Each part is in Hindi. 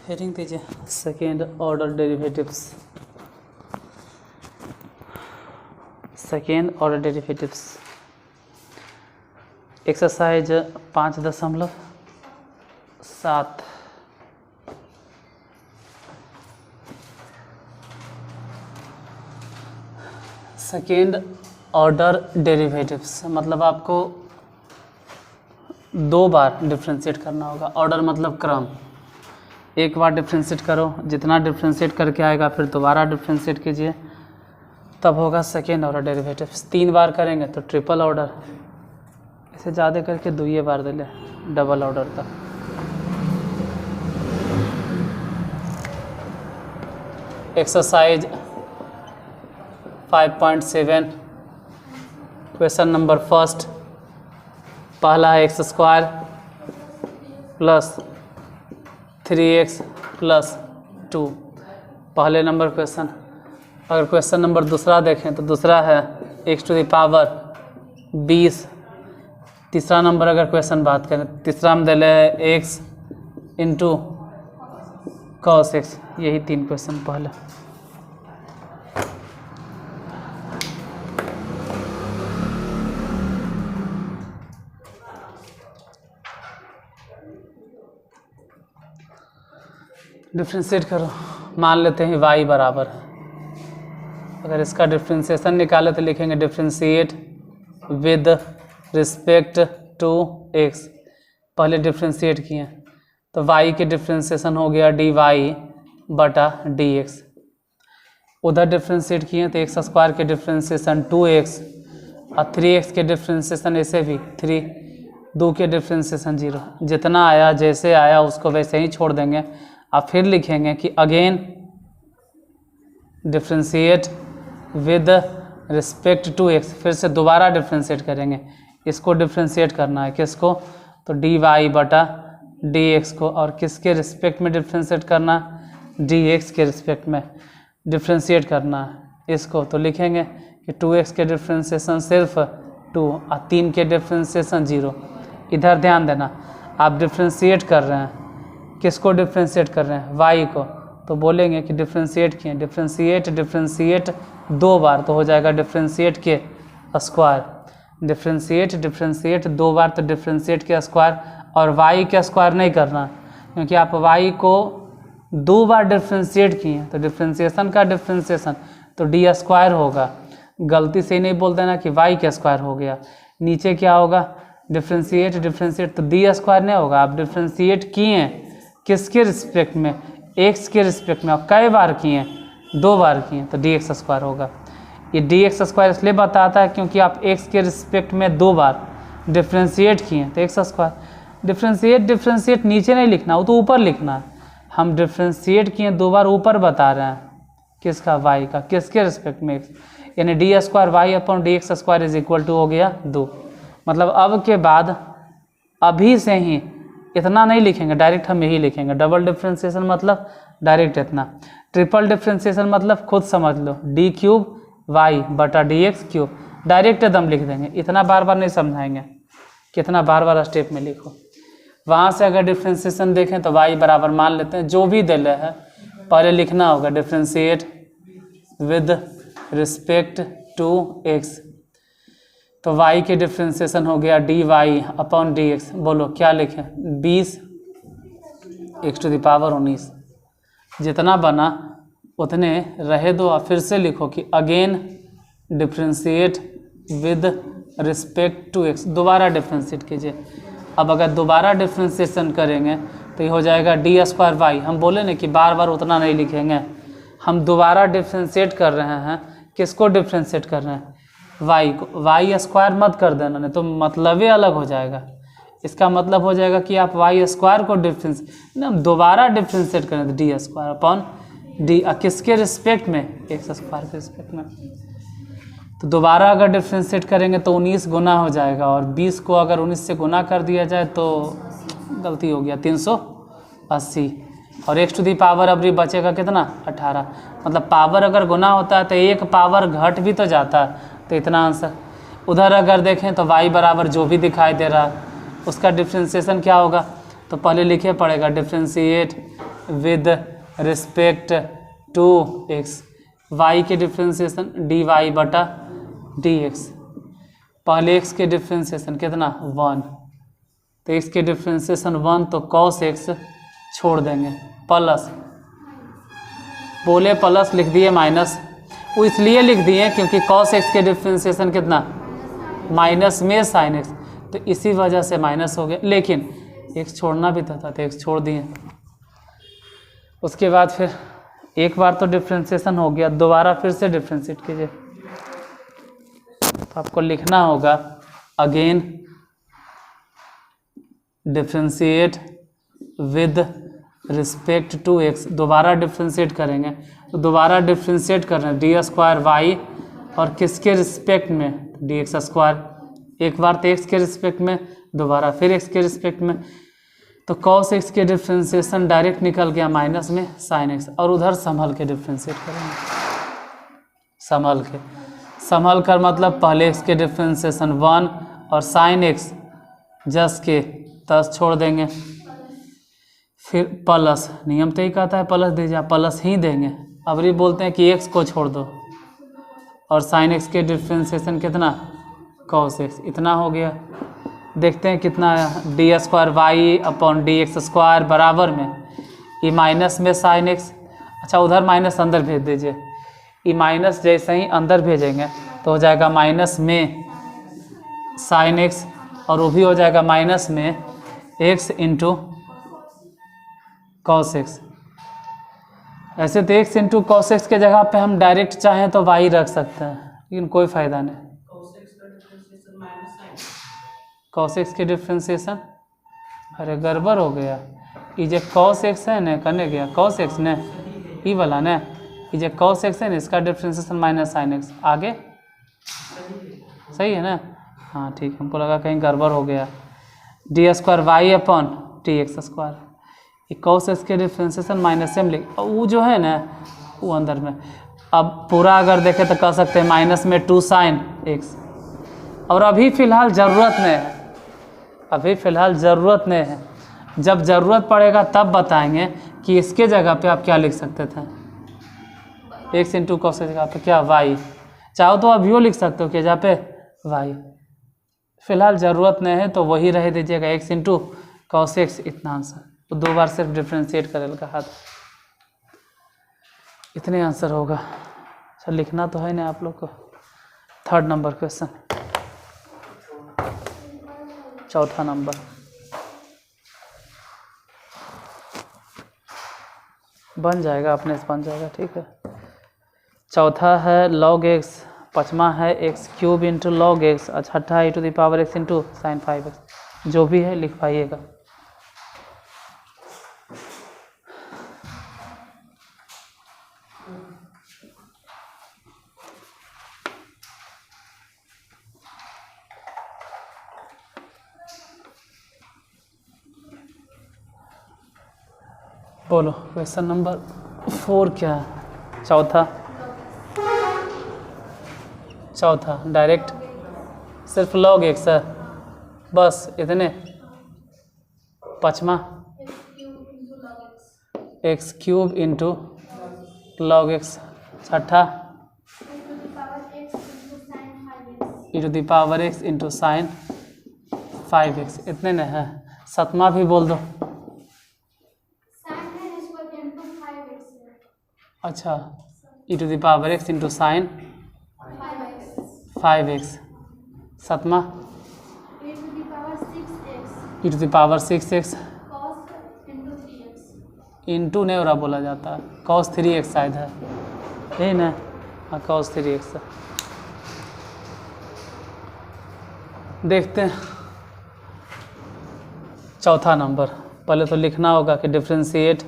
हेडिंग दीजिए second order derivatives. Second order derivatives exercise 5.7। Second order derivatives मतलब आपको दो बार डिफ्रेंशिएट करना होगा। ऑर्डर मतलब क्रम। एक बार डिफ्रेंशिएट करो, जितना डिफ्रेंशिएट करके आएगा फिर दोबारा डिफ्रेंशिएट कीजिए, तब होगा सेकेंड ऑर्डर डेरिवेटिव्स। 3 बार करेंगे तो ट्रिपल ऑर्डर, इसे ज़्यादा करके 2 बार दे ले डबल ऑर्डर तक। Exercise 5.7 question number first. पहला है x² प्लस 3x प्लस 2, पहले नंबर क्वेश्चन। अगर क्वेश्चन नंबर दूसरा देखें तो दूसरा है x⁻20। तीसरा नंबर अगर क्वेश्चन बात करें, तीसरा में दिले है x इंटू cos x। यही 3 क्वेश्चन पहले। डिफ्रेंशिएट करो, मान लेते हैं y बराबर। अगर इसका डिफ्रेंशिएशन निकाले तो लिखेंगे differentiate with respect to x। पहले डिफ्रेंशिएट किए तो y के डिफ्रेंशिएशन हो गया dy बटा dx। उधर डिफ्रेंशिएट किए तो x² के डिफ्रेंशिएशन 2x और 3x के डिफ्रेंशिएशन ऐसे भी 3, 2 के डिफ्रेंशिएशन 0। जितना आया जैसे आया उसको वैसे ही छोड़ देंगे। अब फिर लिखेंगे कि again differentiate with respect to x। फिर से दोबारा डिफ्रेंशिएट करेंगे। इसको डिफ्रेंशिएट करना है, किसको? तो dy बटा dx को। और किसके रिस्पेक्ट में डिफ्रेंशिएट करना? dx के रिस्पेक्ट में डिफ्रेंशिएट करना है इसको। तो लिखेंगे कि 2x के डिफ्रेंशिएशन सिर्फ 2 और 3 के डिफ्रेंशिएशन 0। इधर ध्यान देना, आप डिफ्रेंशिएट कर रहे हैं, किसको डिफ्रेंशिएट कर रहे हैं? y को। तो बोलेंगे कि डिफ्रेंशिएट किए, डिफ्रेंशिएट 2 बार तो हो जाएगा डिफ्रेंशिएट के स्क्वायर। डिफ्रेंशिएट 2 बार तो डिफ्रेंशिएट के स्क्वायर। और y के स्क्वायर नहीं करना, क्योंकि आप y को 2 बार डिफ्रेंशिएट किए तो डिफ्रेंशिएशन का डिफ्रेंशिएशन तो d² होगा। गलती से नहीं बोल देना कि y के स्क्वायर हो गया। नीचे क्या होगा? डिफ्रेंशिएट तो d² नहीं होगा। आप डिफ्रेंशिएट किए किसके रिस्पेक्ट में? x के रिस्पेक्ट में। आप कई बार किए? 2 बार किए तो dx² होगा। ये dx² इसलिए बताता है क्योंकि आप x के रिस्पेक्ट में 2 बार डिफ्रेंशिएट किए तो x²। डिफ्रेंशिएट नीचे नहीं लिखना, वो तो ऊपर लिखना है। हम डिफ्रेंशिएट किए 2 बार, ऊपर बता रहे हैं किसका? y का। किसके रिस्पेक्ट में? x। यानी d² y upon dx² is equal to हो गया 2। मतलब अब के बाद अभी से ही इतना नहीं लिखेंगे, डायरेक्ट हम यही लिखेंगे। डबल डिफ्रेंशिएशन मतलब डायरेक्ट इतना। ट्रिपल डिफ्रेंशिएशन मतलब खुद समझ लो d³ y बटा dx³। डायरेक्ट एकदम लिख देंगे, इतना बार बार नहीं समझाएंगे, कितना बार बार स्टेप में लिखो। वहाँ से अगर डिफ्रेंशिएशन देखें तो y बराबर मान लेते हैं, जो भी दे रहे हैं पहले लिखना होगा differentiate with respect to x। तो y के डिफ्रेंशिएशन हो गया dy अपॉन dx। बोलो क्या लिखें? 20x⁻19। जितना बना उतने रहे दो। और फिर से लिखो कि again differentiate with respect to x। दोबारा डिफ्रेंशिएट कीजिए। अब अगर दोबारा डिफ्रेंशिएशन करेंगे तो ये हो जाएगा d² y। हम बोले ना कि बार बार उतना नहीं लिखेंगे, हम दोबारा डिफ्रेंशिएट कर रहे हैं। किसको डिफ्रेंशिएट कर रहे हैं? y को। y² मत कर देना, नहीं तो मतलब ही अलग हो जाएगा। इसका मतलब हो जाएगा कि आप y² को दोबारा डिफ्रेंशिएट करें तो d² अपॉन d। किसके रिस्पेक्ट में? x² के रिस्पेक्ट में। तो दोबारा अगर डिफ्रेंशिएट करेंगे तो 19 गुना हो जाएगा। और 20 को अगर 19 से गुना कर दिया जाए तो गलती हो गया 380। और x⁻, अभी बचेगा कितना? 18। मतलब पावर अगर गुना होता है तो एक पावर घट भी तो जाता है, तो इतना आंसर। उधर अगर देखें तो y बराबर जो भी दिखाई दे रहा है उसका डिफ्रेंशिएशन क्या होगा? तो पहले लिखे पड़ेगा differentiate with respect to x, y के डिफ्रेंसिएशन डी वाई बटा डी एक्स। पहले एक्स के डिफ्रेंसिएशन कितना 1, तो एक्स के डिफ्रेंसिएशन 1 तो कॉस एक्स छोड़ देंगे, प्लस बोले प्लस लिख दिए माइनस, वो इसलिए लिख दिए क्योंकि कॉस एक्स के डिफ्रेंसिएशन कितना माइनस में साइन एक्स, तो इसी वजह से माइनस हो गया, लेकिन एक्स छोड़ना भी था तो एक्स छोड़ दिए। उसके बाद फिर एक बार तो डिफ्रेंसिएशन हो गया, दोबारा फिर से डिफ्रेंशिएट कीजिए, तो आपको लिखना होगा again differentiate with respect to x, दोबारा डिफ्रेंशिएट करेंगे, तो दोबारा डिफ्रेंशिएट कर रहे हैं डी स्क्वायर वाई और किसके रिस्पेक्ट में डी एक्स स्क्वायर, एक बार तो एक्स के रिस्पेक्ट में, दोबारा फिर एक्स के रिस्पेक्ट में, तो कॉस एक्स के डिफ्रेंसिएशन डायरेक्ट निकल गया माइनस में साइन एक्स, और उधर संभल के डिफ्रेंशिएट करेंगे, संभल कर मतलब पहले एक्स के डिफ्रेंसिएशन 1 और साइन एक्स जस के तस छोड़ देंगे, फिर प्लस, नियम तो ही कहता है प्लस दीजिए, प्लस ही देंगे, अब ये बोलते हैं कि एक्स को छोड़ दो, और साइन एक्स के डिफ्रेंसिएशन कितना कॉस एक्स, इतना हो गया। देखते हैं कितना आया, d square y upon d x square बराबर में ये माइनस में साइन एक्स, अच्छा उधर माइनस अंदर भेज दीजिए, ये माइनस जैसे ही अंदर भेजेंगे तो हो जाएगा माइनस में साइन एक्स, और वो भी हो जाएगा माइनस में एक्स इंटू कॉस एक्स। ऐसे तो एक्स इंटू कॉस एक्स के जगह पे हम डायरेक्ट चाहें तो वाई रख सकते हैं, लेकिन कोई फ़ायदा नहीं। कॉस एक्स के डिफ्रेंसिएशन, अरे गड़बड़ हो गया, ये जो कॉस एक्स है ना करने गया कॉस एक्स ने ई वाला ने, ये जो कॉस एक्स है ना इसका डिफ्रेंसिएशन माइनस साइन एक्स, आगे सही है ना, हाँ ठीक, हमको लगा कहीं गड़बड़ हो गया। D square y upon t x square, ये कॉस एक्स के डिफ्रेंसिएशन माइनस से हम लिख, वो जो है ना वो अंदर में, अब पूरा अगर देखें तो कह सकते हैं माइनस में 2 साइन एक्स, और अभी फ़िलहाल ज़रूरत नहीं है, अभी फ़िलहाल ज़रूरत नहीं है, जब ज़रूरत पड़ेगा तब बताएंगे कि इसके जगह पे आप क्या लिख सकते थे, एक्स इंटू कॉस की जगह पे क्या वाई, चाहो तो अभी वो लिख सकते हो कि जहाँ पे वाई, फ़िलहाल ज़रूरत नहीं है तो वही रह दीजिएगा एक्स इंटू कॉस एक्स, इतना आंसर, तो 2 बार सिर्फ डिफ्रेंशिएट करेगा कहा, इतने आंसर होगा। अच्छा लिखना तो है ना आप लोग को। 3rd नंबर क्वेश्चन, 4था नंबर, बन जाएगा अपने से बन जाएगा, ठीक है। 4था है log x, 5वां है x cube into log x, और 6ठा है e⁻ x into sine 5x, जो भी है लिख पाइएगा। बोलो क्वेश्चन नंबर 4 क्या है? चौथा डायरेक्ट सिर्फ log x है, बस इतने। 5वां x cube into log x, 6ठा e⁻x इंटू साइन 5x, इतने न है। 7वां भी बोल दो। अच्छा e⁻x into sine 5x, 7वां e⁻6x into नहीं हो रहा बोला जाता है, cos 3x शायद है, यही ना, हाँ cos 3x है। देखते हैं 4था नंबर, पहले तो लिखना होगा कि डिफ्रेंशिएट,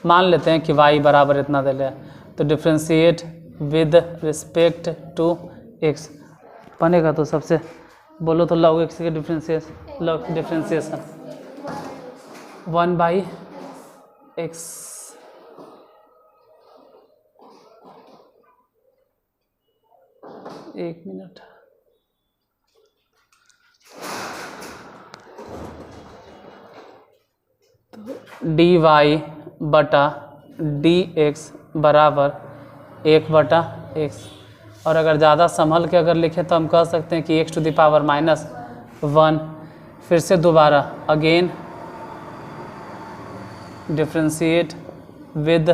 मान लेते हैं कि y बराबर इतना दे लिया, तो differentiate with respect to x बनेगा, तो सबसे बोलो तो log x के डिफ्रेंशिएशन 1/x, एक मिनट, तो dy बटा डी एक्स बराबर 1/x। और अगर ज़्यादा संभल के अगर लिखें तो हम कह सकते हैं कि x⁻⁻1। फिर से दोबारा again differentiate with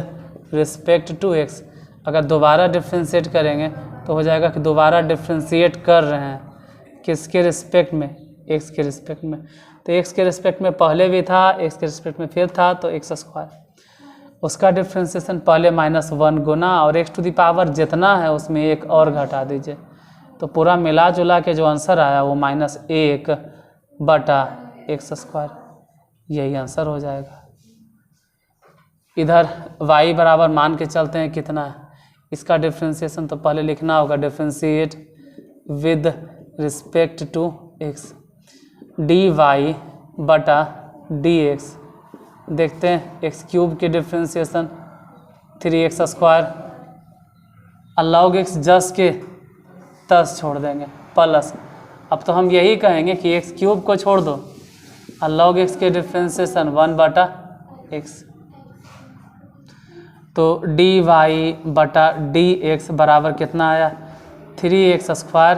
respect to x। अगर दोबारा डिफ्रेंशिएट करेंगे तो हो जाएगा कि दोबारा डिफ्रेंशिएट कर रहे हैं किसके रिस्पेक्ट में, x के रिस्पेक्ट में। तो x के रिस्पेक्ट में पहले भी था, x के रिस्पेक्ट में फिर था, तो x²। उसका डिफ्रेंशिएशन पहले -1 गुना और x⁻ जितना है उसमें एक और घटा दीजिए, तो पूरा मिला जुला के जो आंसर आया वो -1/x²। यही आंसर हो जाएगा। इधर y बराबर मान के चलते हैं कितना है, इसका डिफ्रेंशिएशन तो पहले लिखना होगा, differentiate with respect to x dy/dx। देखते हैं x³ के डिफ्रेंशिएशन 3x², log x जस के तस छोड़ देंगे प्लस। अब तो हम यही कहेंगे कि x³ को छोड़ दो, log x के डिफ्रेंशिएशन 1/x। तो dy/dx बराबर कितना आया, 3x²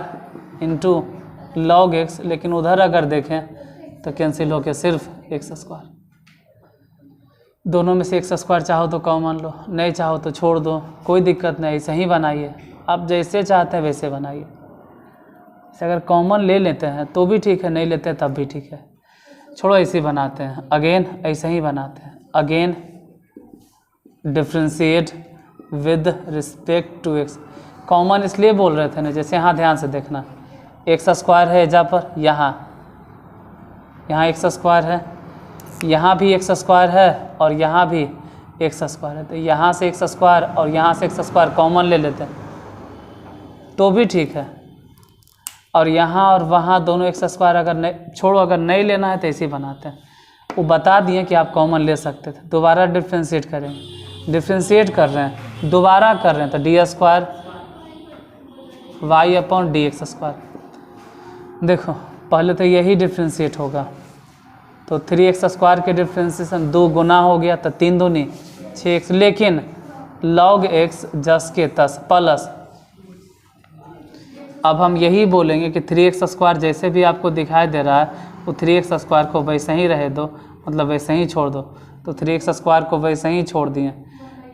इंटू log x। लेकिन उधर अगर देखें तो कैंसिल होके सिर्फ x²। दोनों में से x² चाहो तो कॉमन लो, नहीं चाहो तो छोड़ दो, कोई दिक्कत नहीं, ऐसे ही बनाइए। आप जैसे चाहते हैं वैसे बनाइए। अगर कॉमन ले लेते हैं तो भी ठीक है, नहीं लेते तब भी ठीक है, छोड़ो ऐसे ही बनाते हैं। अगेन ऐसे ही बनाते हैं, again differentiate with respect to x। Common इसलिए बोल रहे थे ना, जैसे यहाँ ध्यान से देखना, x² है जहाँ पर, यहाँ x² है, यहाँ भी x² है और यहाँ भी x² है। तो यहाँ से x² और यहाँ से x² कॉमन ले लेते हैं तो भी ठीक है। और यहाँ और वहाँ दोनों x² अगर नहीं, छोड़ो अगर नहीं लेना है तो ऐसे ही बनाते हैं। वो बता दिए कि आप कॉमन ले सकते थे। दोबारा डिफ्रेंशिएट करेंगे, डिफ्रेंशिएट कर रहे हैं, दोबारा कर रहे हैं, तो d² y/dx²। देखो पहले तो यही डिफ्रेंशिएट होगा, तो 3x² के डिफ्रेंशिएशन 2 गुना हो गया, तो 3 दूनी 6x, लेकिन log x जस के तस प्लस। अब हम यही बोलेंगे कि 3x² जैसे भी आपको दिखाई दे रहा है वो 3x² को वैसे ही रहे दो, मतलब वैसे ही छोड़ दो। तो 3x² को वैसे ही छोड़ दिए,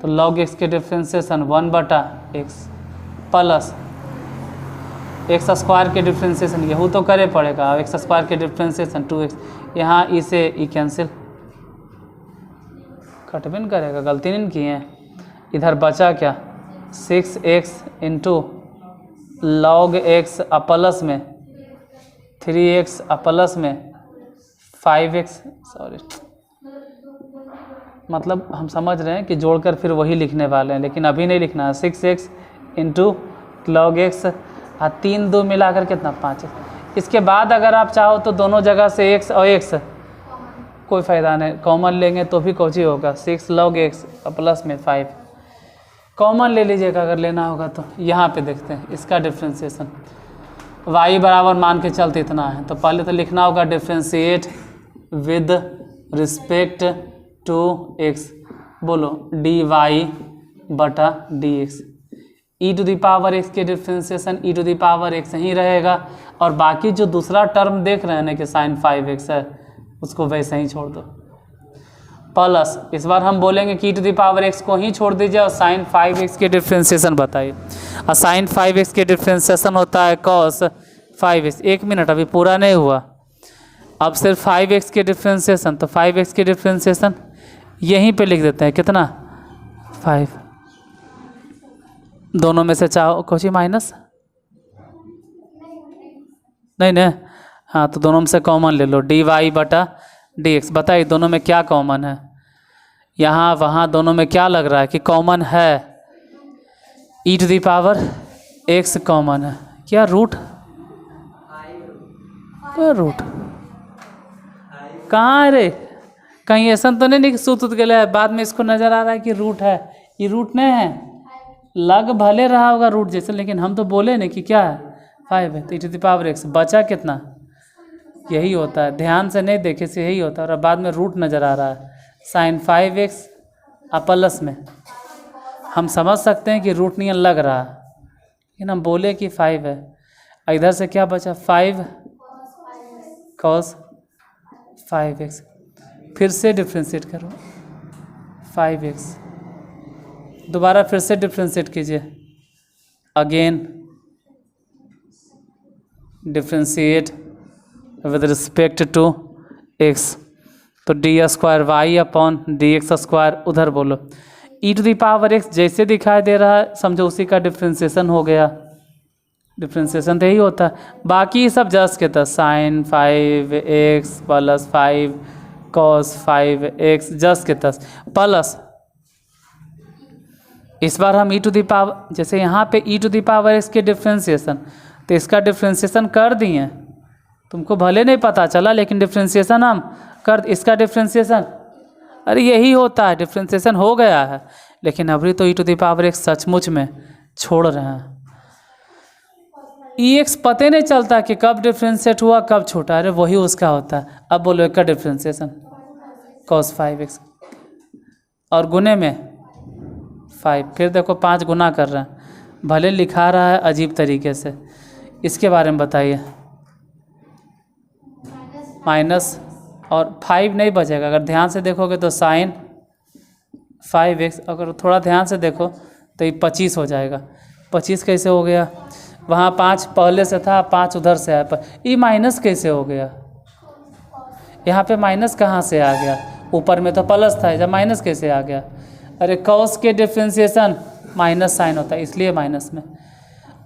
तो log x के डिफ्रेंशिएशन 1/x प्लस x² के डिफ्रेंशिएशन यहू तो करे पड़ेगा, x² के डिफ्रेंशिएशन 2x। यहाँ इसे ई कैंसिल कटबिन करेगा, गलती नहीं किए हैं। इधर बचा क्या, 6x into log x plus में 3x प्लस में 5x, सॉरी मतलब हम समझ रहे हैं कि जोड़कर फिर वही लिखने वाले हैं, लेकिन अभी नहीं लिखना है। 6x इंटू log x, 3 2 मिलाकर कितना 5x। इसके बाद अगर आप चाहो तो दोनों जगह से x और x, कोई फ़ायदा नहीं, कॉमन लेंगे तो भी कुछ ही होगा। 6 log x प्लस में 5 कॉमन ले लीजिएगा अगर लेना होगा तो। यहाँ पे देखते हैं इसका डिफ्रेंशिएशन, y बराबर मान के चलते इतना है, तो पहले तो लिखना होगा differentiate with respect to x। बोलो dy/dx। e⁻x के डिफ्रेंशिएशन e⁻x ही रहेगा, और बाकी जो दूसरा टर्म देख रहे हैं ना कि sin 5x है, उसको वैसे ही छोड़ दो प्लस। इस बार हम बोलेंगे कि e⁻x को ही छोड़ दीजिए और sin 5x के डिफ्रेंशिएशन बताइए। और sin 5x के डिफ्रेंशिएशन होता है cos 5x। 1 मिनट अभी पूरा नहीं हुआ, अब सिर्फ 5x के डिफ्रेंशिएशन, तो 5x के डिफ्रेंशिएशन यहीं पे लिख देते हैं, कितना 5। दोनों में से चाहो कुछ ही माइनस नहीं ना, हाँ तो दोनों में से कॉमन ले लो, dy/dx। बताइए दोनों में क्या कॉमन है, यहाँ वहाँ दोनों में क्या लग रहा है कि कॉमन है, e⁻x कॉमन है, क्या रूट, क्या रूट कहाँ है रे, कहीं ऐसा तो नहीं कि सूत उत गया है, बाद में इसको नज़र आ रहा है कि रूट है, ये रूट नहीं है। लग भले रहा होगा रूट जैसे, लेकिन हम तो बोले नहीं कि क्या है 5 है, तो e⁻x बचा कितना, यही होता है, ध्यान से नहीं देखे से यही होता है। और बाद में रूट नज़र आ रहा है, sin 5x अब प्लस में हम समझ सकते हैं कि रूट नियन लग रहा है, लेकिन हम बोले कि 5 है। इधर से क्या बचा 5 cos 5x, फिर से डिफ्रेंशिएट करो 5x, दोबारा फिर से डिफ्रेंशिएट कीजिए, again differentiate with respect to x, तो d square y upon d x square, उधर बोलो e⁻x जैसे दिखाई दे रहा है समझो उसी का डिफ्रेंशिएशन हो गया। डिफ्रेंशिएशन तो यही होता है, बाकी सब जस्ट के तस sign 5x plus 5 cos 5x just के तस प्लस, इस बार हम जैसे यहाँ पे e⁻x के डिफ्रेंशिएशन, तो इसका डिफ्रेंशिएशन कर दिए, तुमको भले नहीं पता चला लेकिन डिफ्रेंशिएशन हम कर, इसका डिफ्रेंशिएशन, अरे यही होता है, डिफ्रेंशिएशन हो गया है, लेकिन अभी तो e⁻x सचमुच में छोड़ रहे हैं। ex पता नहीं चलता कि कब डिफ्रेंशिएट हुआ कब छूटा, अरे वही उसका होता है। अब बोलो एक का डिफ्रेंशिएशन cos 5x और गुने में 5, फिर देखो 5 गुना कर रहे हैं, भले लिखा रहा है अजीब तरीके से, इसके बारे में बताइए। माइनस और 5 नहीं बचेगा, अगर ध्यान से देखोगे तो साइन 5x, अगर थोड़ा ध्यान से देखो तो ये 25 हो जाएगा। 25 कैसे हो गया, वहाँ 5 पहले से था, 5 उधर से आया, पर ये माइनस कैसे हो गया, यहाँ पे माइनस कहाँ से आ गया, ऊपर में तो प्लस था, जब माइनस कैसे आ गया, अरे कॉस के डिफ्रेंशिएशन माइनस साइन होता है इसलिए माइनस में।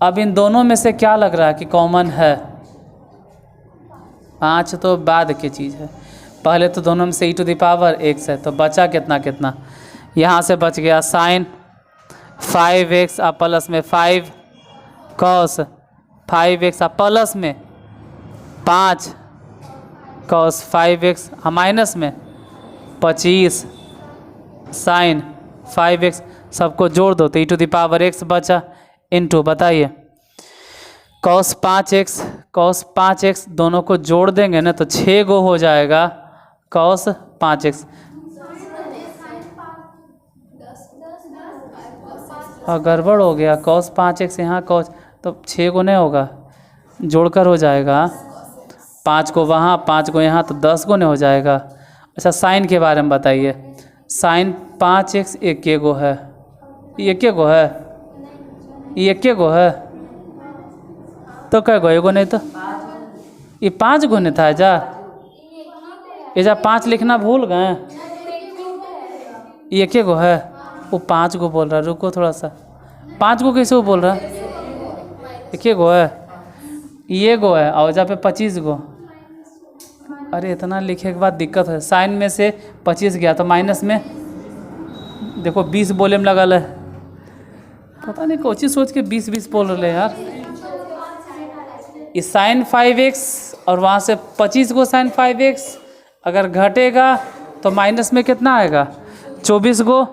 अब इन दोनों में से क्या लग रहा है कि कॉमन है, 5 तो बाद की चीज़ है, पहले तो दोनों में से e⁻x है, तो बचा कितना कितना, यहाँ से बच गया साइन 5x और प्लस में 5 cos 5x और प्लस में 5 cos 5x और माइनस में 25 साइन 5x, सबको जोड़ दो तो e⁻x बचा, इनटू बताइए cos 5x दोनों को जोड़ देंगे ना तो 6 गो हो जाएगा cos 5x, और गड़बड़ हो गया cos 5x यहाँ cos, तो 6 गो नहीं होगा, जोड़कर हो जाएगा 5 को वहाँ 5 को यहाँ, तो 10 गो नहीं हो जाएगा। अच्छा साइन के बारे में बताइए, साइन 5x एक गो है, ये एक गो है, ये एक गो है, तो कै गो, एगो नहीं तो ये 5 गो नहीं था जा, ये जा 5 लिखना भूल गए, ये एक गो है, वो 5 गो बोल रहा, रुको थोड़ा सा, 5 गो कैसे वो बोल रहा, एक गो है, ये गो है, और जहाँ पे 25 गो, अरे इतना लिखे के बाद दिक्कत है, साइन में से 25 गया तो माइनस में देखो 20 बोले में लगल है, पता नहीं कोची सोच के 20 बोल रहे यार, इस साइन 5x और वहाँ से 25 गो साइन 5x, अगर घटेगा तो माइनस में कितना आएगा 24 गो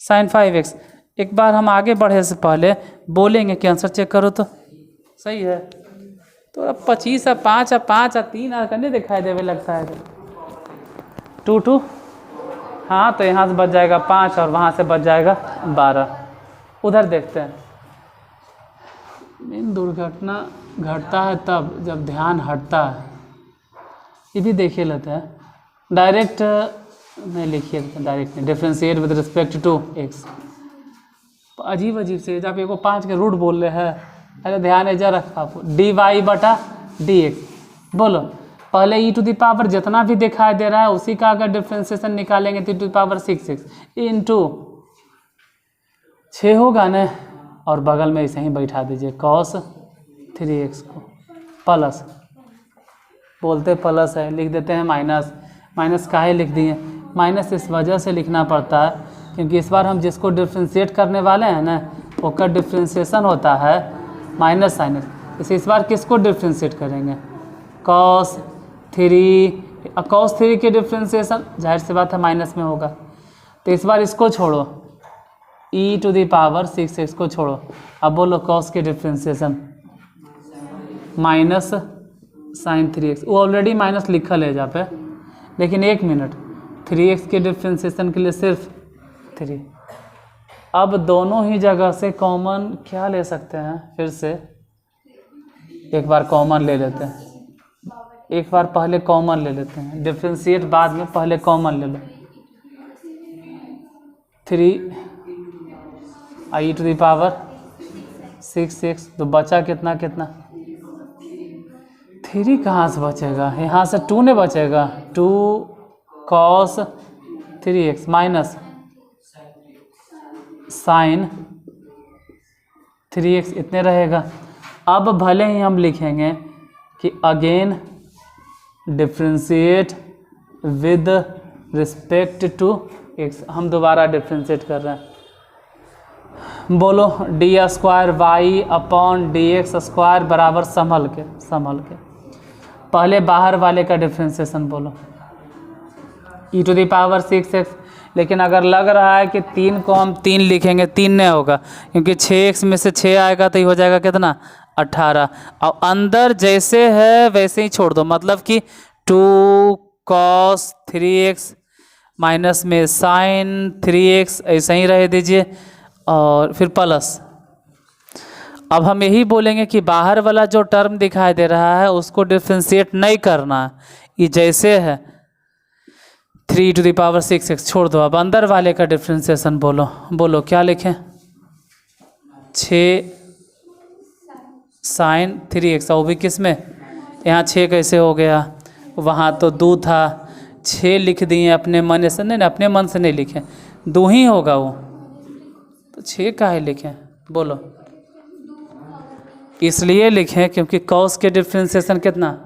साइन 5x। एक बार हम आगे बढ़े से पहले बोलेंगे कि आंसर चेक करो तो सही है, तो अब 25 और 5 और 5 और 3 और करने दिखाई देवे लगता है 2 हाँ, तो यहाँ से बच जाएगा 5 और वहाँ से बच जाएगा 12। उधर देखते हैं, मेन दुर्घटना घटता है तब जब ध्यान हटता है, ये भी देखिए लेते हैं, डायरेक्ट नहीं लिखिए, डायरेक्ट नहीं, differentiate with respect to x, अजीब से जब एगो 5 के रूट बोल रहे हैं, अरे ध्यान है जरा आप dy/dx, बोलो पहले e⁻ जितना भी दिखाई दे रहा है उसी का अगर डिफ्रेंशिएशन निकालेंगे तो e⁻6x इंटू 6 होगा ना, और बगल में ऐसे ही बैठा दीजिए cos 3x को, प्लस बोलते प्लस है लिख देते हैं माइनस, माइनस काहे लिख दिए, माइनस इस वजह से लिखना पड़ता है क्योंकि इस बार हम जिसको डिफ्रेंशिएट करने वाले हैं ना वो का डिफ्रेंशिएशन होता है माइनस साइन, इस बार किसको डिफ्रेंशिएट करेंगे cos 3 के डिफ्रेंशिएशन जाहिर सी बात है माइनस में होगा, तो इस बार इसको छोड़ो e⁻6x को छोड़ो, अब बोलो cos के डिफ्रेंशिएशन माइनस साइन 3x, वो ऑलरेडी माइनस लिखल है जहाँ पे, लेकिन 1 मिनट 3x के डिफ्रेंशिएशन के लिए सिर्फ 3। अब दोनों ही जगह से कॉमन क्या ले सकते हैं, फिर से एक बार कॉमन ले लेते हैं, एक बार पहले कॉमन ले लेते हैं, डिफ्रेंशिएट बाद में, पहले कॉमन ले लो। 3 तो बचा कितना कितना, 3 कहाँ से बचेगा, यहाँ से 2 ने बचेगा, 2 cos 3x minus sign 3x इतने रहेगा। अब भले ही हम लिखेंगे कि again differentiate with respect to x, हम दोबारा डिफ्रेंशिएट कर रहे हैं। बोलो d² y dx² बराबर संभल के पहले बाहर वाले का डिफ्रेंशिएशन बोलो, e⁻�6x। लेकिन अगर लग रहा है कि 3 को हम 3 लिखेंगे, 3 नहीं होगा, क्योंकि 6x में से 6 आएगा तो ये हो जाएगा कितना, 18। और अंदर जैसे है वैसे ही छोड़ दो, मतलब कि 2 cos 3x माइनस में साइन 3x ऐसे ही रह दीजिए, और फिर प्लस। अब हम यही बोलेंगे कि बाहर वाला जो टर्म दिखाई दे रहा है उसको डिफ्रेंशिएट नहीं करना है, ये जैसे है 3⁻�6x छोड़ दो। अब अंदर वाले का डिफ्रेंशिएशन बोलो क्या लिखें, 6 साइन 3x, और भी किस में, यहाँ 6 कैसे हो गया, वहाँ तो 2 था, 6 लिख दिए अपने मन से, नहीं अपने मन से नहीं लिखे, 2 ही होगा वो, तो 6 काहे लिखें, बोलो। इसलिए लिखें क्योंकि कॉस के डिफ्रेंशिएशन कितना,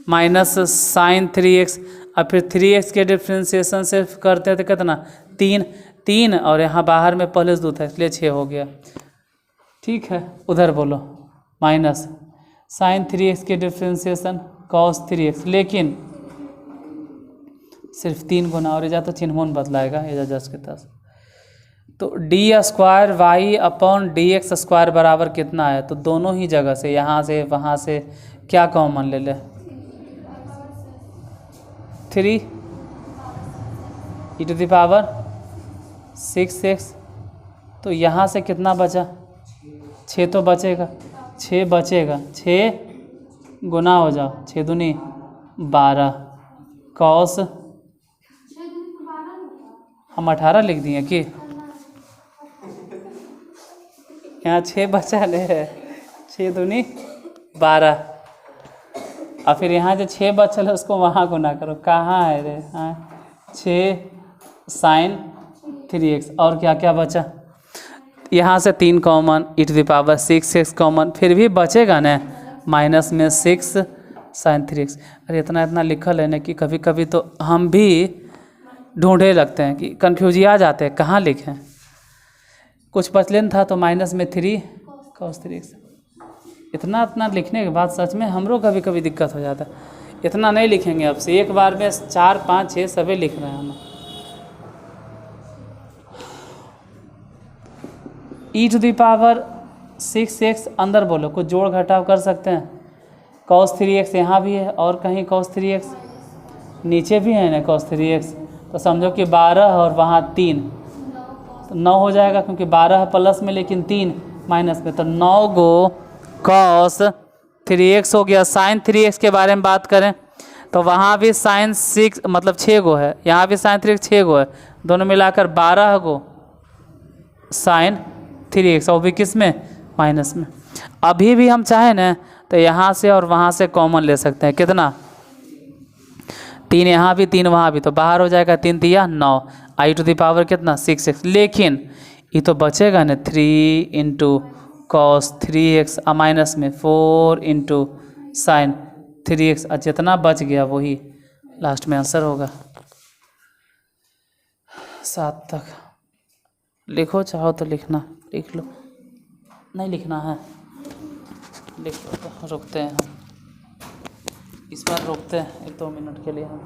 माइनस साइन 3x, और फिर 3x के डिफ्रेंशिएशन से करते हैं तो कितना, 3, और यहाँ बाहर में पहले से 2 था इसलिए 6 हो गया। ठीक है, उधर बोलो माइनस साइन 3x के डिफ्रेंशिएशन कॉस 3x, लेकिन सिर्फ 3 गुना, और या तो चिन्हों बदलाएगा या जस्ट के तस। तो d² y dx² बराबर कितना है, तो दोनों ही जगह से, यहाँ से वहाँ से क्या कॉमन ले ले, 3 e⁻�6x, तो यहाँ से कितना बचा, 6 तो बचेगा, 6 बचेगा, 6 गुना हो जाओ, 6 दूनी 12 कॉस, हम 18 लिख दिए कि यहाँ 6 बचा ले, 6 दूनी 12, और फिर यहाँ जो 6 बचल है उसको वहाँ गुना करो, कहाँ है रे, हाँ 6 साइन 3x, और क्या क्या बचा, यहाँ से 3 कॉमन, e⁻�6x कॉमन, फिर भी बचेगा ना माइनस में 6 साइन 3x। अरे इतना लिखल है ना कि कभी कभी तो हम भी ढूंढे लगते हैं कि कन्फ्यूज आ जाते हैं कहाँ लिखें, कुछ बचलेन था तो माइनस में 3 cos 3x। इतना लिखने के बाद सच में हमरो कभी कभी दिक्कत हो जाता है। इतना नहीं लिखेंगे अब से, एक बार में 4 5 6 सभी लिख रहे हैं हम। e⁻�6x अंदर बोलो, कुछ जोड़ घटाव कर सकते हैं, cos 3x यहाँ भी है और कहीं cos 3x नीचे भी है ना cos 3x, तो समझो कि 12 और वहाँ 3 तो 9 हो जाएगा, क्योंकि 12 प्लस में लेकिन 3 माइनस में, तो 9 गो cos 3x हो गया। साइन 3x के बारे में बात करें तो वहाँ भी साइन 6 मतलब 6 गो है, यहाँ भी साइन 3x 6 गो है, दोनों मिलाकर 12 गो साइन 3x, और भी किस में, माइनस में। अभी भी हम चाहें ना तो यहाँ से और वहाँ से कॉमन ले सकते हैं, कितना, 3 यहाँ भी 3 वहाँ भी, तो बाहर हो जाएगा 3 तिया 9, i⁻ कितना 6x, लेकिन ये तो बचेगा ना 3 × cos 3x माइनस में 4 × साइन 3x, जितना बच गया वही लास्ट में आंसर होगा। 7 तक लिखो, चाहो तो लिखना, लिख लो, नहीं लिखना है लिख लो, तो रुकते हैं हम, इस बार रुकते हैं 1-2 मिनट के लिए, हम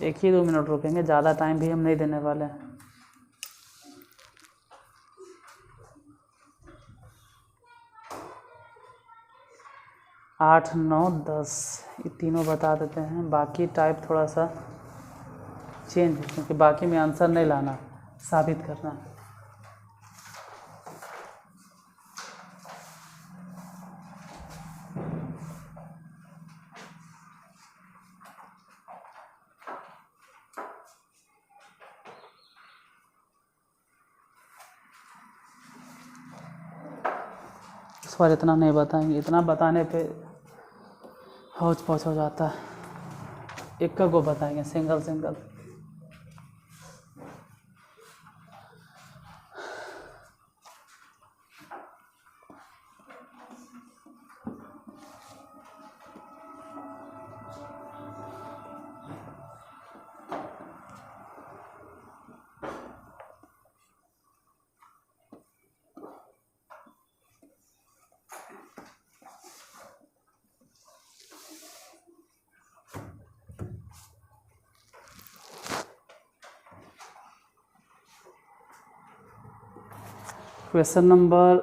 1-2 मिनट रुकेंगे, ज़्यादा टाइम भी हम नहीं देने वाले हैं। आठ 9 10 ये तीनों बता देते हैं, बाकी टाइप थोड़ा सा चेंज है, क्योंकि बाकी में आंसर नहीं लाना, साबित करना। इस बार इतना नहीं बताएंगे, इतना बताने पे हौच पौच हो जाता है। एक का को बताएंगे सिंगल सिंगल। क्वेश्चन नंबर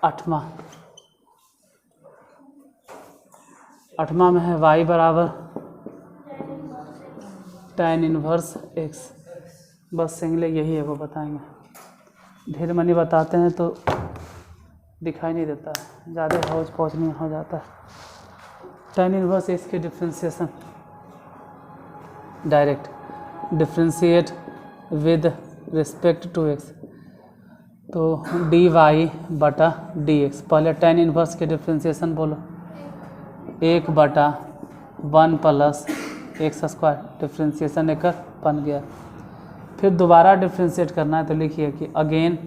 8वां में है y बराबर tan इनवर्स x। बस सिंगले यही है, वो बताएंगे। ढेर मनी बताते हैं तो दिखाई नहीं देता है, ज़्यादा हौच पौच नहीं हो जाता है। tan इनवर्स x के differentiation, direct differentiate with respect to x, तो dy बटा dx। पहले tan इनवर्स के डिफ्रेंशिएशन बोलो, 1/1 प्लस एक्स स्क्वायर, डिफ्रेंशिएशन एक बन गया। फिर दोबारा डिफ्रेंशिएट करना है तो लिखिए कि again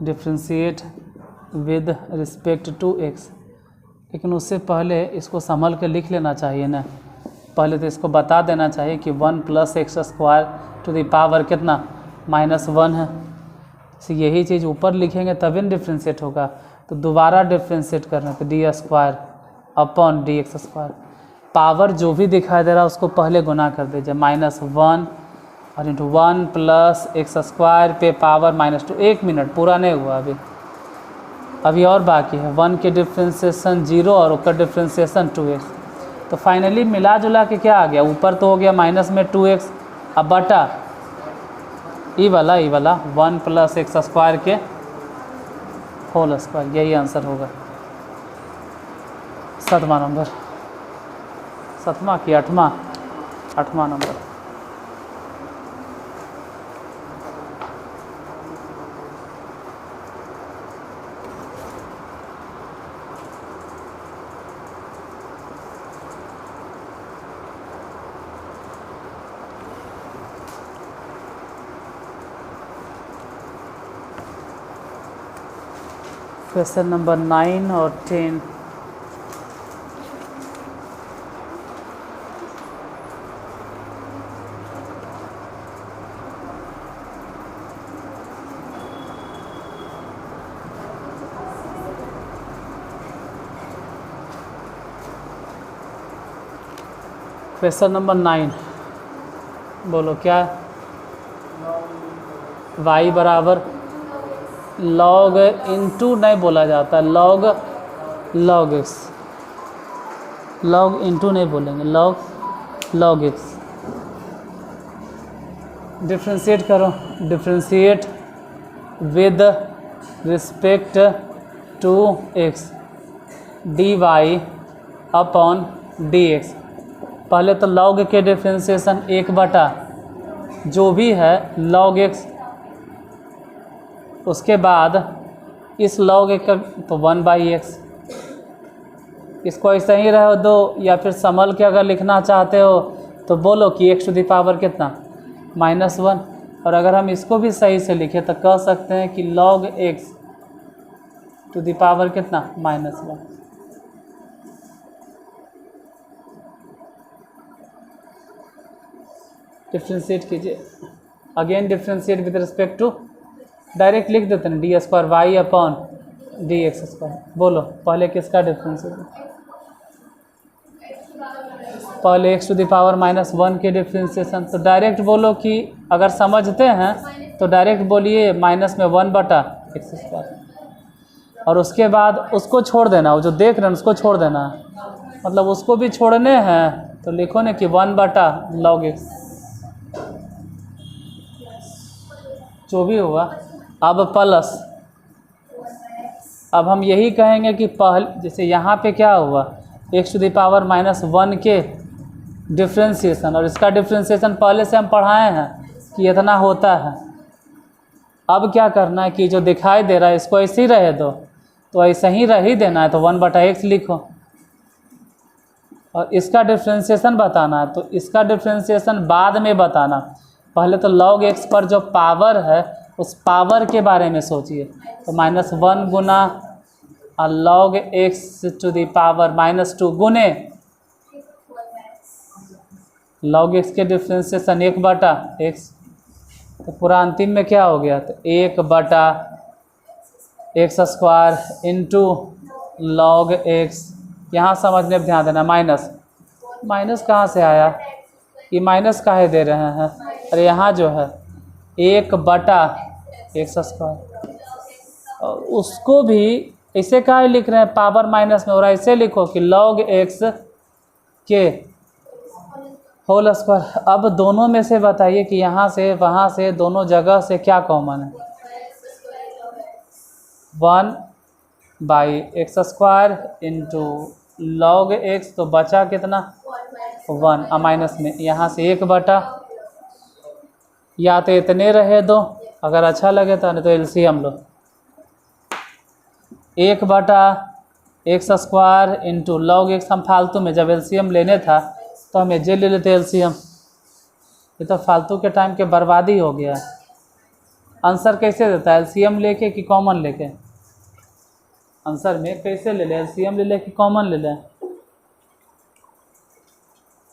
differentiate with respect to x. लेकिन उससे पहले इसको संभल के लिख लेना चाहिए ना, पहले तो इसको बता देना चाहिए कि 1 plus x square to the power कितना -1 है। तो यही चीज़ ऊपर लिखेंगे तभी न डिफ्रेंशिएट होगा। तो दोबारा डिफ्रेंशिएट करना तो d square upon d x square. Power जो भी दिखाई दे रहा है उसको पहले गुना कर दीजिए, -1 और इंटू 1 प्लस एक्स स्क्वायर पे पावर -2। 1 मिनट पूरा नहीं हुआ अभी और बाकी है। 1 के डिफ्रेंशिएशन 0 और उसका डिफ्रेंशिएशन 2x। तो फाइनली मिला जुला के क्या आ गया, ऊपर तो हो गया माइनस में 2x, अब बटा ई वाला 1 प्लस एक्स स्क्वायर के होल स्क्वायर। यही आंसर होगा 7वां नंबर। 7वां कि 8वां नंबर। क्वेश्चन नंबर 9 और 10। क्वेश्चन नंबर 9 बोलो क्या, y बराबर लॉग इंटू नहीं बोला जाता, लॉग एक्स, लॉग इंटू नहीं बोलेंगे, लॉग एक्स। डिफ्रेंशिएट करो, differentiate with respect to x d y upon d x. पहले तो लॉग के डिफ्रेंशिएशन 1 बटा जो भी है लॉग एक्स, उसके बाद इस लॉग एक का तो 1/x। इसको ऐसे ही रह दो, या फिर संभल के अगर लिखना चाहते हो तो बोलो कि x टू द पावर कितना -1। और अगर हम इसको भी सही से लिखें तो कह सकते हैं कि log x to the power कितना -1। डिफ्रेंशिएट कीजिए, again differentiate with respect to, direct लिख देते हैं d square y upon d x square. बोलो पहले किसका डिफ्रेंशिएट, पहले एक्स टू द पावर -1 के डिफ्रेंशिएशन। तो डायरेक्ट बोलो कि अगर समझते हैं तो डायरेक्ट बोलिए -1 बटा एक्स स्क्वायर, और उसके बाद उसको छोड़ देना, वो जो देख रहे हैं उसको छोड़ देना, मतलब उसको भी छोड़ने हैं तो लिखो ना कि 1/log x, जो भी हुआ। अब प्लस, अब हम यही कहेंगे कि पहले जैसे यहाँ पे क्या हुआ, x⁻⁻1 के डिफ्रेंशिएशन, और इसका डिफ्रेंशिएशन पहले से हम पढ़ाए हैं कि इतना होता है। अब क्या करना है कि जो दिखाई दे रहा है इसको ऐसे ही रहे दो, तो ऐसा ही रह ही देना है, तो 1/x लिखो। और इसका डिफ्रेंशिएशन बताना है, तो इसका डिफ्रेंशिएशन बाद में बताना, पहले तो log x पर जो पावर है उस पावर के बारे में सोचिए। तो -1 गुना log x⁻⁻2 गुने log x के डिफ्रेंशिएशन 1/x, तो पूरा अंतिम में क्या हो गया, तो 1/x² इंटू log x। यहाँ समझने पर ध्यान देना, माइनस कहाँ से आया, ये माइनस काहे दे रहे हैं, अरे यहाँ जो है 1/x², और उसको भी ऐसे काहे लिख रहे हैं पावर माइनस में, और ऐसे लिखो कि log x के होल स्क्वायर। अब दोनों में से बताइए कि यहाँ से वहाँ से दोनों जगह से क्या कॉमन है, 1/x² इंटू log x, तो बचा कितना 1, माइनस में यहाँ से 1/, या तो इतने रहे दो, अगर अच्छा लगे तो, नहीं तो एलसीएम लो, 1/x² इंटू log x। हम फालतू में जब एलसीएम लेने था तो हम जे ले लेते एलसीएम, ये तो फालतू के टाइम के बर्बादी हो गया। आंसर कैसे देता है, एलसीएम लेके कि कॉमन लेके, आंसर में कैसे ले लें, एलसीएम ले लें कि कॉमन ले लें।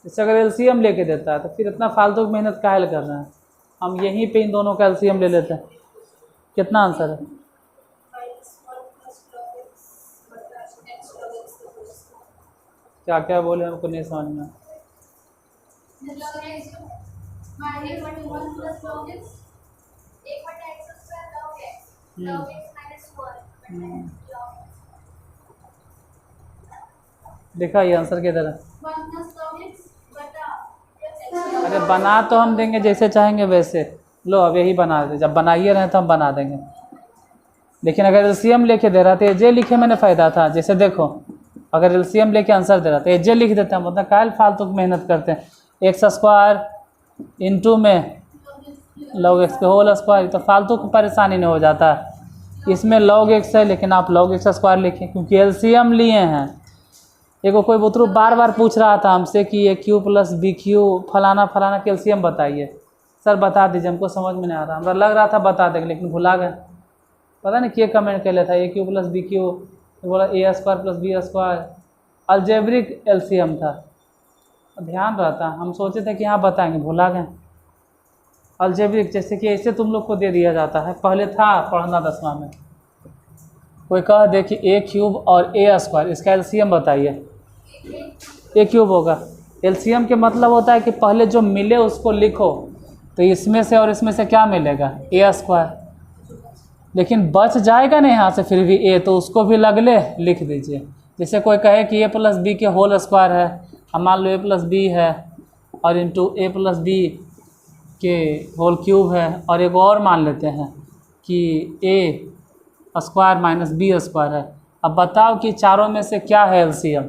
इससे अगर एलसीएम लेके देता है तो फिर इतना फालतू की मेहनत काहे कर रहे हैं, हम यहीं पे इन दोनों का एलसीएम ले लेते हैं। कितना आंसर है, क्या क्या बोले हमको नहीं समझ में। देखा ये आंसर किधर है, अरे बना तो हम देंगे जैसे चाहेंगे वैसे, लो अब यही बना दे, जब बनाइए रहे तो हम बना देंगे। लेकिन अगर एलसीएम लेके दे रहा था, जे लिखे मैंने फ़ायदा था। जैसे देखो अगर एलसीएम लेके आंसर दे रहा था, जे लिख देते हैं, मतलब काहे फालतू की मेहनत करते हैं। x² इंटू में log x के होल स्क्वायर, तो फालतू की परेशानी नहीं हो जाता। इसमें log x है लेकिन आप log x² लिखें क्योंकि एलसीएम लिए हैं। एक कोई बुतरू बार बार पूछ रहा था हमसे कि ये q + bq फलाना फलाना के एलसीएम बताइए। सर बता दीजिए, हमको समझ में नहीं आ रहा, हमरा लग रहा था बता देंगे लेकिन भुला गए। पता नहीं क्या कमेंट कर लिया था, a q + bq, बोला a² + b², अलजेब्रिक एलसीएम था, ध्यान रहता, हम सोचे थे कि हाँ बताएंगे, भुला गए। अलजेब्रिक जैसे कि ऐसे तुम लोग को दे दिया जाता है, पहले था पढ़ना 10वां में, कोई कह दे कि a³ और a², इसका एलसीएम बताइए, a³ होगा। एलसीएम के मतलब होता है कि पहले जो मिले उसको लिखो, तो इसमें से और इसमें से क्या मिलेगा, a², लेकिन बच जाएगा ना यहाँ से फिर भी a, तो उसको भी लगले लिख दीजिए। जैसे कोई कहे कि a + b के होल स्क्वायर है, हम मान लो a + b है और इंटू a + b के होल क्यूब है, और एक और मान लेते हैं कि a² - b² है। अब बताओ कि चारों में से क्या है एलसीएम।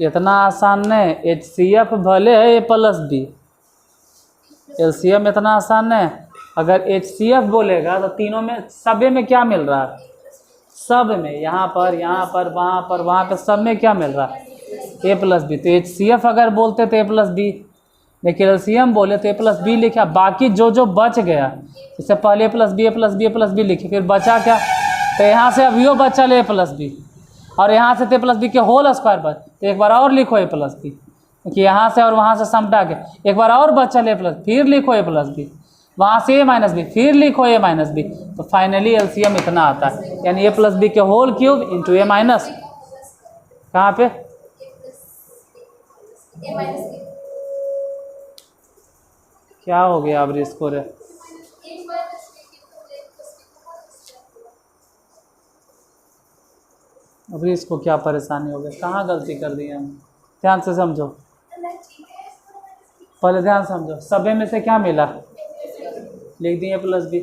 इतना आसान नहीं, HCF भले है a + b, एलसीएम इतना आसान नहीं। अगर HCF बोलेगा तो तीनों में सबे में क्या मिल रहा है, सब में, यहाँ पर वहाँ पर सब में क्या मिल रहा है, a + b। तो HCF अगर बोलते तो a + b, लेकिन एलसीएम बोले तो a + b लिखा, बाकी जो बच गया, जैसे पहले a + b लिखे, फिर बचा क्या, तो यहाँ से अभियो बचा a + b, और यहाँ से a + b के होल स्क्वायर बच, तो एक बार और लिखो a + b, क्योंकि यहाँ से और वहाँ से समटा के एक बार और बचा a +, फिर लिखो a + b, वहाँ से a - b, फिर लिखो a - b, तो फाइनली एलसीएम इतना आता है, यानी a + b के whole cube into a minus, कहाँ पे क्या हो गया अब इसको रे, अभी इसको क्या परेशानी हो गई, कहाँ गलती कर दी हम, ध्यान से समझो, पहले ध्यान समझो। सबे में से क्या मिला, लिख दिए प्लस बी।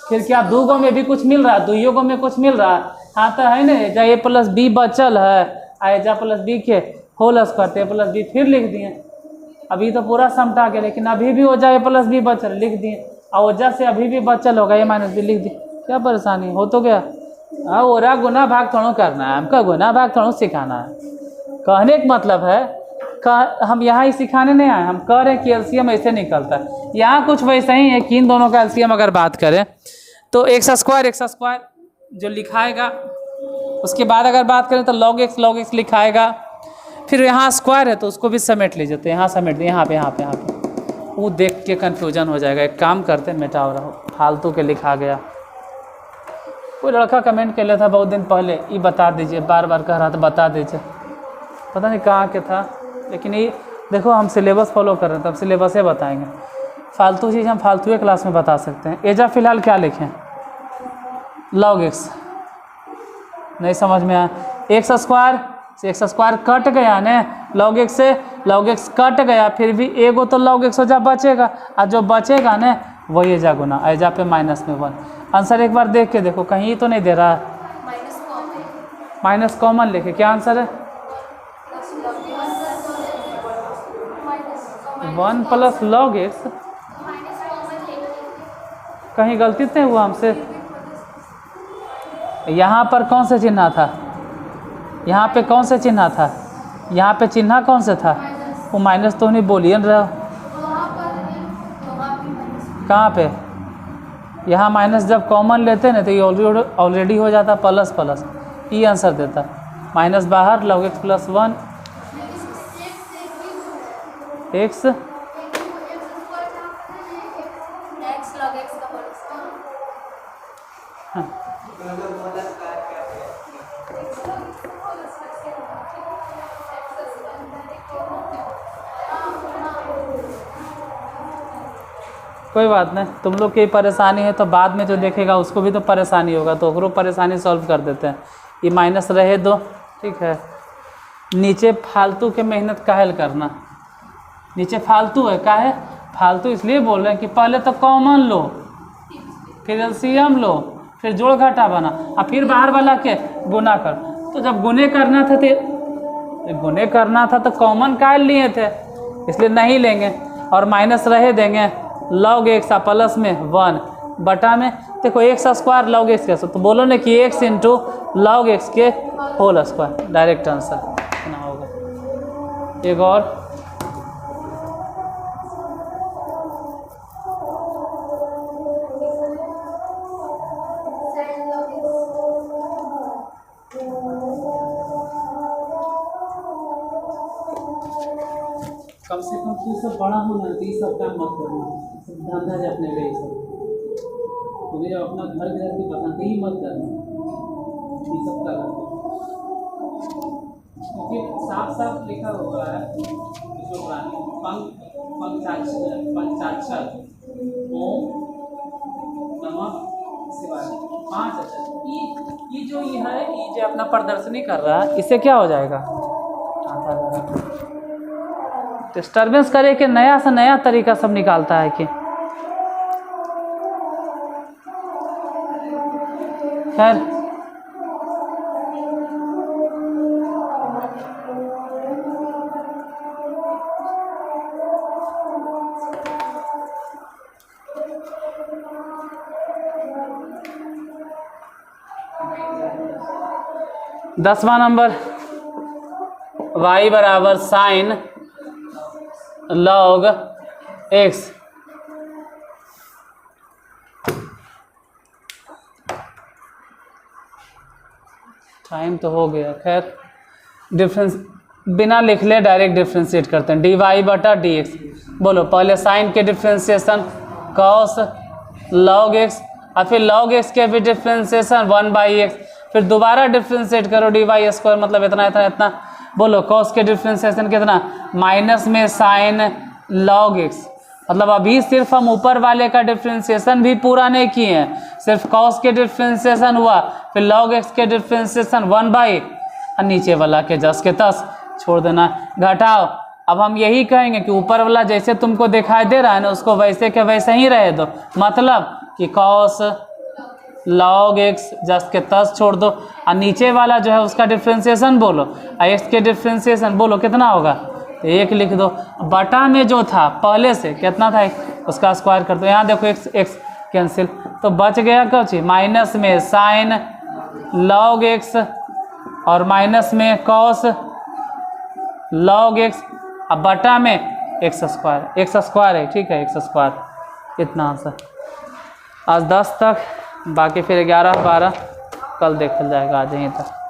फिर क्या दो गो में भी कुछ मिल रहा है, दुइयों गो में कुछ मिल रहा है, हाँ तो है ना, जा ए प्लस बी बचल है, आजा प्लस बी के होल स्क्वायर, ए प्लस बी फिर लिख दिए। अभी तो पूरा समटा गया, लेकिन अभी भी हो जाए प्लस बी बचल लिख दिए, और वजह से अभी भी बचल होगा ए माइनस बी लिख दिए। क्या परेशानी हो तो गया। हाँ ओरा गुना भाग थोड़ा करना है, हमका गुना भाग थोड़ा सिखाना है। कहने का मतलब है हम यहाँ ही सिखाने नहीं आए, हम कह रहे हैं कि एलसीएम ऐसे निकलता है। यहाँ कुछ वैसा ही है कि इन दोनों का एलसीएम अगर बात करें तो एक्स स्क्वायर जो लिखाएगा, उसके बाद अगर बात करें तो लॉग एक्स लिखाएगा, फिर यहाँ स्क्वायर है तो उसको भी समेट लीजिए, तो यहाँ समेट दिए, यहाँ पे वो देख के कन्फ्यूजन हो जाएगा। एक काम करते मिटाओ रहो, फालतू के लिखा गया। कोई लड़का कमेंट कर लिया था बहुत दिन पहले, ये बता दीजिए, बार बार कह रहा था बता दीजिए, पता नहीं कहाँ के था, लेकिन ये देखो हम सिलेबस फॉलो कर रहे हैं, तब सिलेबस ही बताएंगे। फालतू चीज़ हम फालतू क्लास में बता सकते हैं। एजा फिलहाल क्या लिखें, लॉग एक्स, नहीं समझ में आया। एक्स स्क्वायर कट गया ने, लॉग एक्स से लॉग एक्स कट गया, फिर भी एगो तो लॉग एक्स हो जा बचेगा, और जो बचेगा ने वही एजा गुना, एजा पे माइनस में 1। आंसर एक बार देख के देखो, कहीं तो नहीं दे रहा है, माइनस कॉमन लेके क्या आंसर है, 1 प्लस लॉग एक्स। कहीं गलती नहीं हुआ हमसे, यहाँ पर कौन से चिन्ह था, यहाँ पे कौन से चिन्ह था, यहाँ पे चिन्ह कौन से था, वो माइनस तो नहीं बोलिए रहा, कहाँ पे, यहाँ माइनस जब कॉमन लेते ना तो ये ऑलरेडी हो जाता प्लस, ये आंसर देता, माइनस बाहर, लॉग एक्स प्लस 1 एक्स कोई बात नहीं, तुम लोग की परेशानी है तो बाद में जो देखेगा उसको भी तो परेशानी होगा, तो ओकरो परेशानी सॉल्व कर देते हैं। ये माइनस रहे दो, ठीक है। नीचे फालतू के मेहनत काहे करना, नीचे फालतू है, काहे फालतू इसलिए बोल रहे हैं कि पहले तो कॉमन लो, फिर एलसीएम लो, फिर जोड़ घटा बना, और फिर बाहर वाला के गुना कर। तो जब गुने करना था तो कॉमन काहे लिए थे, इसलिए नहीं लेंगे, और माइनस रहे देंगे, लॉग एक्स प्लस में 1 बटा में देखो एक्स स्क्वायर लॉग एक्स कैसे, तो बोलो ना कि एक्स इंटू लॉग एक्स के होल स्क्वायर, डायरेक्ट आंसर कितना होगा। एक और कम से कम तू सब बड़ा होना, तो ये सब काम मत करना, धंधा जो अपने लिए सब तुम्हें जब अपना घर की पसंद ही मत करना, ये सब करना, क्योंकि साफ लिखा हुआ है जो पंचाक्षर ओम नमः शिवाय 5 अक्षर। ये जो अपना प्रदर्शनी कर रहा है, इससे क्या हो जाएगा, डिस्टर्बेंस करे कि नया से नया तरीका सब निकालता है कि खैर दसवां नंबर y बराबर साइन लॉग एक्स। टाइम तो हो गया, खैर डिफरेंस बिना लिख ले डायरेक्ट डिफ्रेंशिएट करते हैं, डी वाई बटा डी एक्स। बोलो पहले साइन के डिफ्रेंशिएशन कॉस लॉग एक्स, और फिर लॉग एक्स के भी डिफ्रेंशिएशन 1/x, फिर दोबारा डिफ्रेंशिएट करो डी वाई स्क्वायर, मतलब इतना इतना इतना। बोलो कॉस के डिफ्रेंशिएशन कितना, माइनस में साइन लॉग एक्स, मतलब अभी सिर्फ हम ऊपर वाले का डिफ्रेंसिएशन भी पूरा नहीं किए हैं, सिर्फ कॉस के डिफ्रेंसिएशन हुआ, फिर लॉग एक्स के डिफ्रेंसिएशन 1/, और नीचे वाला के 10 के 10 छोड़ देना, घटाओ। अब हम यही कहेंगे कि ऊपर वाला जैसे तुमको दिखाई दे रहा है ना, उसको वैसे के वैसे ही रहे दो, मतलब कि कॉस लॉग एक्स 10 के 10 छोड़ दो, और नीचे वाला जो है उसका डिफ्रेंसिएशन बोलो, और एक्स के डिफ्रेंसिएशन बोलो कितना होगा, तो 1 लिख दो। बटा में जो था पहले से कितना था, उसका स्क्वायर कर दो। यहाँ देखो एक्स एक्स कैंसिल, तो बच गया क्या चीज, माइनस में साइन लॉग एक्स और माइनस में कॉस लॉग एक्स, अब बटा में एक्स स्क्वायर है, ठीक है, एक्स स्क्वायर। इतना आंसर आज 10 तक, बाकी फिर 11 12 कल देखा जाएगा, आज यहीं तक।